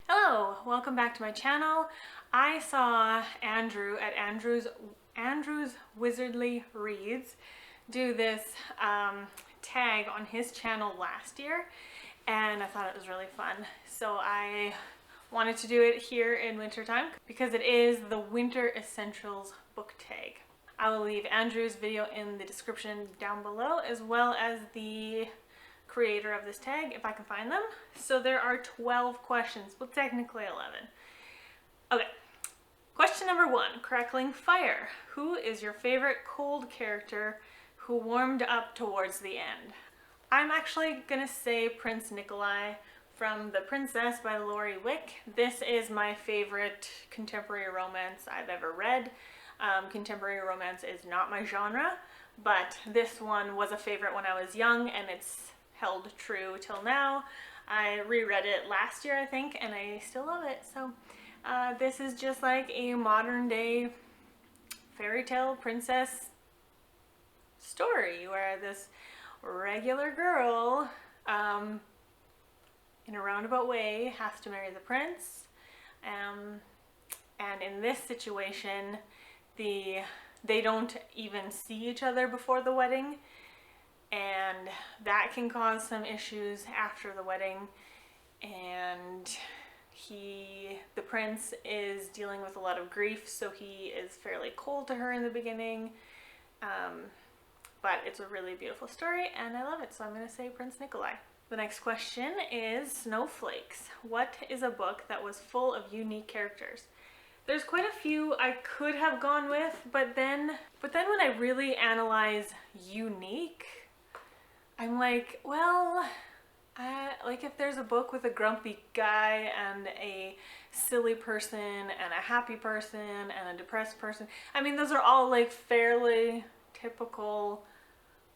Hello, welcome back to my channel. I saw Andrew at Andrew's Wizardly Reads do this tag on his channel last year, and I thought it was really fun. So I wanted to do it here in wintertime because it is the Winter Essentials book tag. I will leave Andrew's video in the description down below, as well as the creator of this tag if I can find them. So there are 12 questions, well technically 11. Okay, question number 1, crackling fire. Who is your favorite cold character who warmed up towards the end? I'm actually gonna say Prince Nikolai from The Princess by Lori Wick. This is my favorite contemporary romance I've ever read. Contemporary romance is not my genre, but this one was a favorite when I was young, and it's held true till now. I reread it last year, I think, and I still love it. So this is just like a modern day fairy tale princess story where this regular girl, in a roundabout way, has to marry the prince. And in this situation, they don't even see each other before the wedding, and that can cause some issues after the wedding. And the prince is dealing with a lot of grief, so he is fairly cold to her in the beginning. But it's a really beautiful story and I love it, so I'm going to say Prince Nikolai. The next question is Snowflakes. What is a book that was full of unique characters? There's quite a few I could have gone with, but then when I really analyze unique, I'm like, well, like if there's a book with a grumpy guy and a silly person and a happy person and a depressed person, I mean, those are all like fairly typical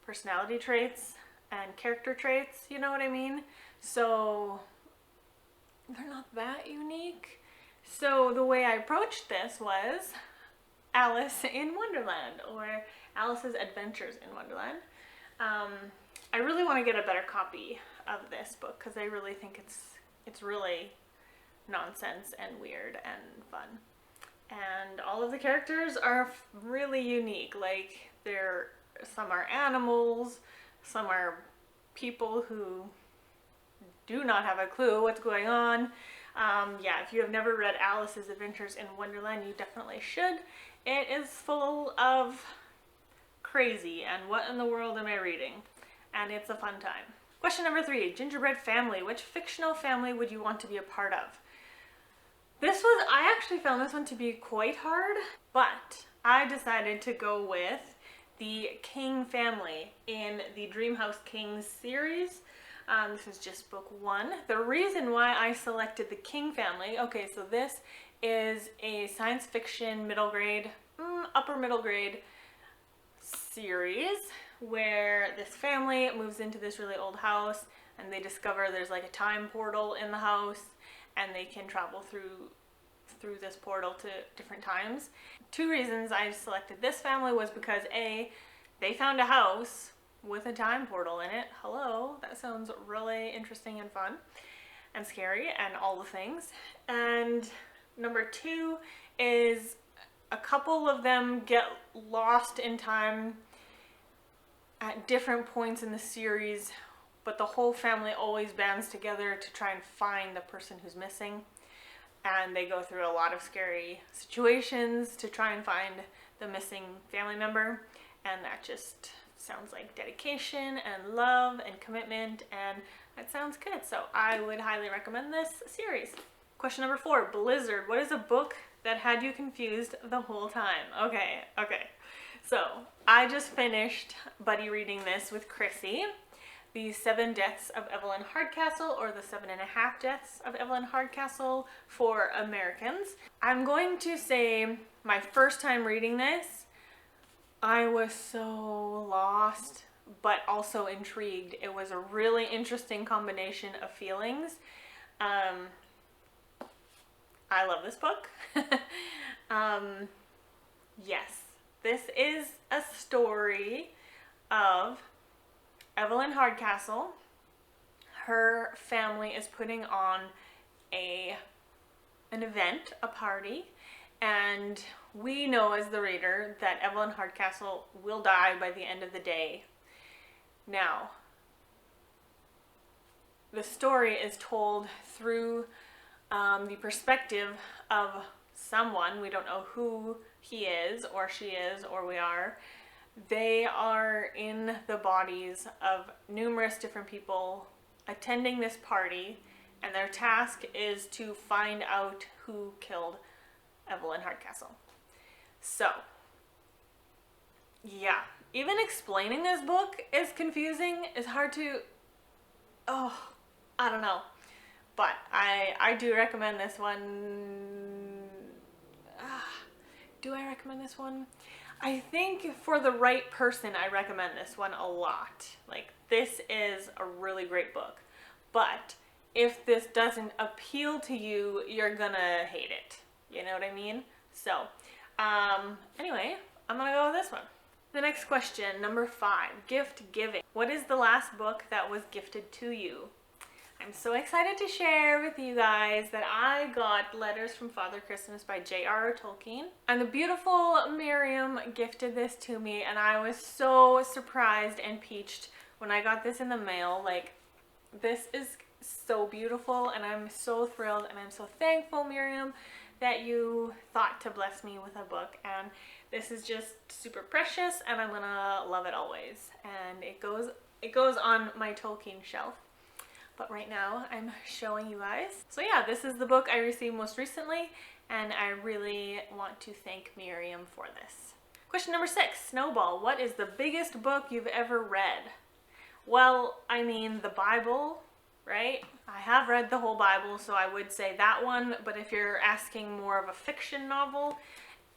personality traits and character traits, you know what I mean? So they're not that unique. So the way I approached this was Alice in Wonderland, or Alice's Adventures in Wonderland. I really want to get a better copy of this book because I really think it's really nonsense and weird and fun. And all of the characters are really unique. Like, some are animals, some are people who do not have a clue what's going on. Yeah, if you have never read Alice's Adventures in Wonderland, you definitely should. It is full of crazy and what in the world am I reading? And it's a fun time. Question number 3, gingerbread family. Which fictional family would you want to be a part of? I actually found this one to be quite hard, but I decided to go with the King family in the Dreamhouse Kings series. This is just book 1. The reason why I selected the King family, okay, so this is a science fiction middle grade, upper middle grade series where this family moves into this really old house and they discover there's like a time portal in the house and they can travel through this portal to different times. 2 reasons I selected this family was because A, they found a house with a time portal in it. Hello, that sounds really interesting and fun and scary and all the things. And number 2 is a couple of them get lost in time at different points in the series, but the whole family always bands together to try and find the person who's missing. And they go through a lot of scary situations to try and find the missing family member. And that just sounds like dedication and love and commitment, and that sounds good. So I would highly recommend this series. Question number 4, Blizzard. What is a book that had you confused the whole time? Okay. So I just finished buddy reading this with Chrissy, The 7 Deaths of Evelyn Hardcastle, or The 7.5 Deaths of Evelyn Hardcastle for Americans. I'm going to say my first time reading this, I was so lost, but also intrigued. It was a really interesting combination of feelings. I love this book. Yes, this is a story of Evelyn Hardcastle. Her family is putting on a an event, a party, and we know as the reader that Evelyn Hardcastle will die by the end of the day. Now, the story is told through the perspective of someone. We don't know who he is or she is or we are. They are in the bodies of numerous different people attending this party, and their task is to find out who killed Evelyn Hardcastle. So, yeah, even explaining this book is confusing. It's hard to, I don't know. But I do recommend this one. Do I recommend this one? I think for the right person, I recommend this one a lot. Like, this is a really great book. But if this doesn't appeal to you, you're gonna hate it. You know what I mean? So, anyway, I'm gonna go with this one. The next question, number 5, gift giving. What is the last book that was gifted to you? I'm so excited to share with you guys that I got Letters from Father Christmas by J.R.R. Tolkien. And the beautiful Miriam gifted this to me, and I was so surprised and peached when I got this in the mail. Like, this is so beautiful, and I'm so thrilled, and I'm so thankful, Miriam, that you thought to bless me with a book. And this is just super precious, and I'm gonna love it always. And it goes on my Tolkien shelf. But right now I'm showing you guys. So yeah, this is the book I received most recently, and I really want to thank Miriam for this. Question number 6, Snowball. What is the biggest book you've ever read? Well, I mean, the Bible, right? I have read the whole Bible, so I would say that one. But if you're asking more of a fiction novel,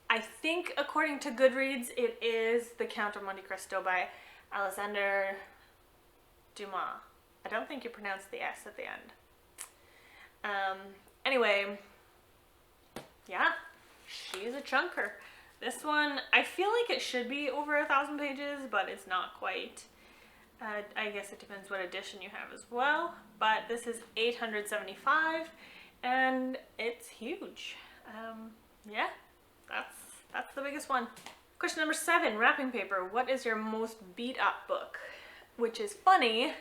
I think according to Goodreads, it is The Count of Monte Cristo by Alexander Dumas. I don't think you pronounce the S at the end. Anyway, yeah, she's a chunker. This one, I feel like it should be over 1,000 pages, but it's not quite. I guess it depends what edition you have as well. But this is 875, and it's huge. Yeah, that's the biggest one. Question number 7, wrapping paper. What is your most beat up book? Which is funny,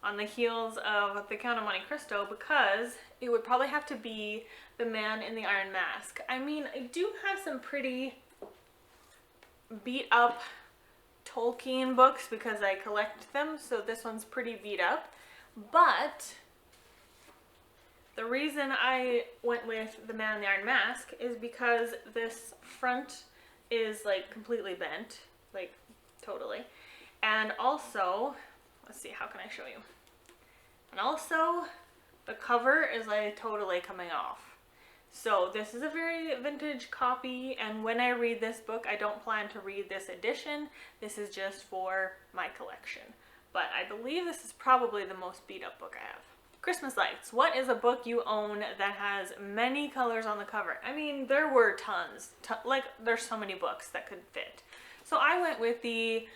on the heels of The Count of Monte Cristo, because it would probably have to be The Man in the Iron Mask. I mean, I do have some pretty beat up Tolkien books because I collect them, so this one's pretty beat up. But the reason I went with The Man in the Iron Mask is because this front is like completely bent, like totally. And also, let's see, how can I show you? And also, the cover is like totally coming off. So this is a very vintage copy, and when I read this book, I don't plan to read this edition. This is just for my collection. But I believe this is probably the most beat up book I have. Christmas lights. What is a book you own that has many colors on the cover? I mean, there were tons. Like, there's so many books that could fit. So I went with the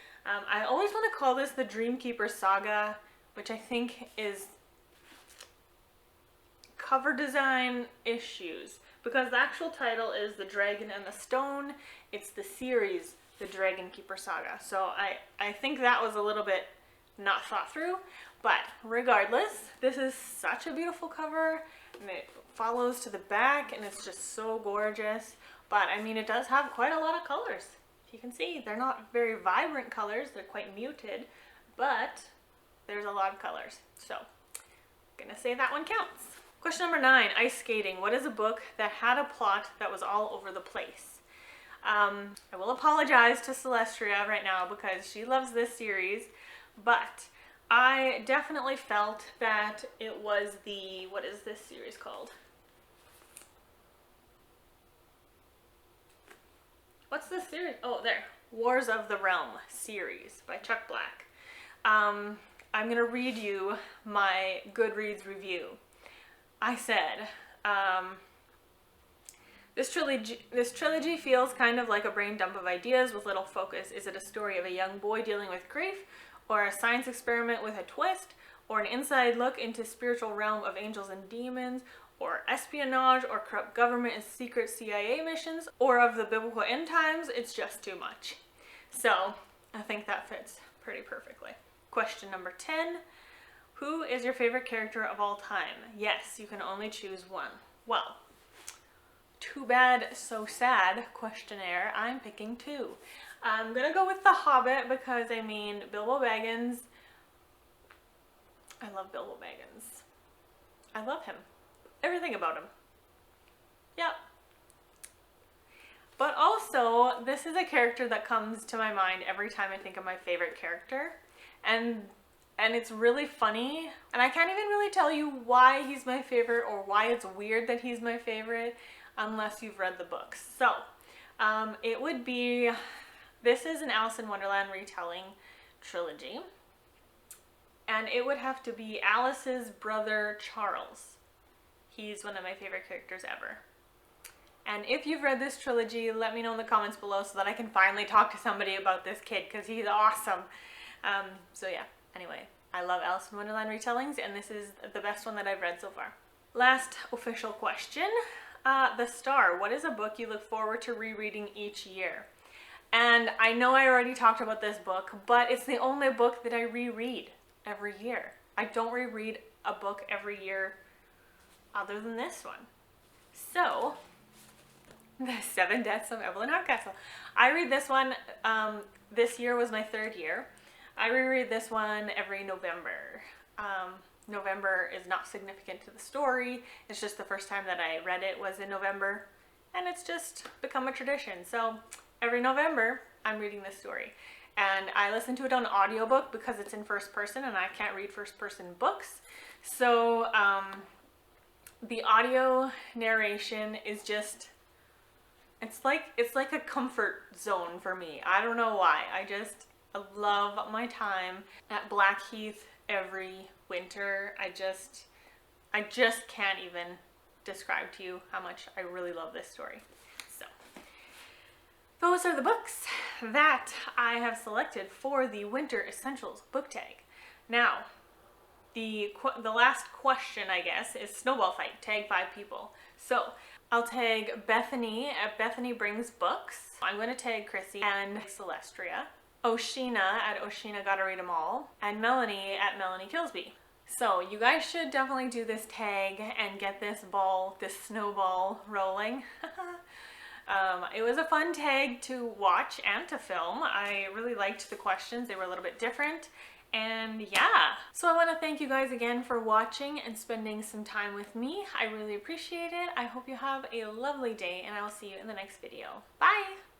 I always want to call this the Dreamkeeper Saga, which I think is cover design issues, because the actual title is The Dragon and the Stone. It's the series, The Dragon Keeper Saga. So I think that was a little bit not thought through, but regardless, this is such a beautiful cover, and it follows to the back, and it's just so gorgeous. But I mean, it does have quite a lot of colors. You can see they're not very vibrant colors, they're quite muted, but there's a lot of colors. So I'm gonna say that one counts. Question number 9, ice skating. What is a book that had a plot that was all over the place? I will apologize to Celestria right now because she loves this series, but I definitely felt that it was the, what is this series called? What's this series? Oh, there. Wars of the Realm series by Chuck Black. I'm going to read you my Goodreads review. I said, this trilogy feels kind of like a brain dump of ideas with little focus. Is it a story of a young boy dealing with grief, or a science experiment with a twist, or an inside look into spiritual realm of angels and demons, or espionage or corrupt government and secret CIA missions or of the biblical end times, it's just too much. So I think that fits pretty perfectly. Question number 10. Who is your favorite character of all time? Yes, you can only choose one. Well, too bad, so sad questionnaire. I'm picking two. I'm gonna go with The Hobbit because, I mean, Bilbo Baggins. I love Bilbo Baggins. I love him. Everything about him. Yeah. But also, this is a character that comes to my mind every time I think of my favorite character. And it's really funny. And I can't even really tell you why he's my favorite or why it's weird that he's my favorite unless you've read the books. So, it would be, this is an Alice in Wonderland retelling trilogy. And it would have to be Alice's brother, Charles. He's one of my favorite characters ever. And if you've read this trilogy, let me know in the comments below so that I can finally talk to somebody about this kid because he's awesome. So yeah, anyway, I love Alice in Wonderland retellings and this is the best one that I've read so far. Last official question. The Star. What is a book you look forward to rereading each year? And I know I already talked about this book, but it's the only book that I reread every year. I don't reread a book every year other than this one. So, The 7 Deaths of Evelyn Hardcastle. I read this one, this year was my 3rd year. I reread this one every November. November is not significant to the story. It's just the first time that I read it was in November, and it's just become a tradition. So every November, I'm reading this story. And I listen to it on audiobook because it's in first person and I can't read first person books. So the audio narration is just, it's like a comfort zone for me. I don't know why. I love my time at Blackheath every winter. I just can't even describe to you how much I really love this story. So those are the books that I have selected for the Winter Essentials book tag. Now, the last question, I guess, is Snowball Fight. Tag 5 people. So I'll tag Bethany at Bethany Brings Books. I'm going to tag Chrissy and Celestria. Oshina at Oshina Gotta Read 'Em All. And Melanie at Melanie Killsby. So you guys should definitely do this tag and get this snowball rolling. It was a fun tag to watch and to film. I really liked the questions. They were a little bit different. And yeah, so I want to thank you guys again for watching and spending some time with me. I really appreciate it. I hope you have a lovely day and I will see you in the next video. Bye!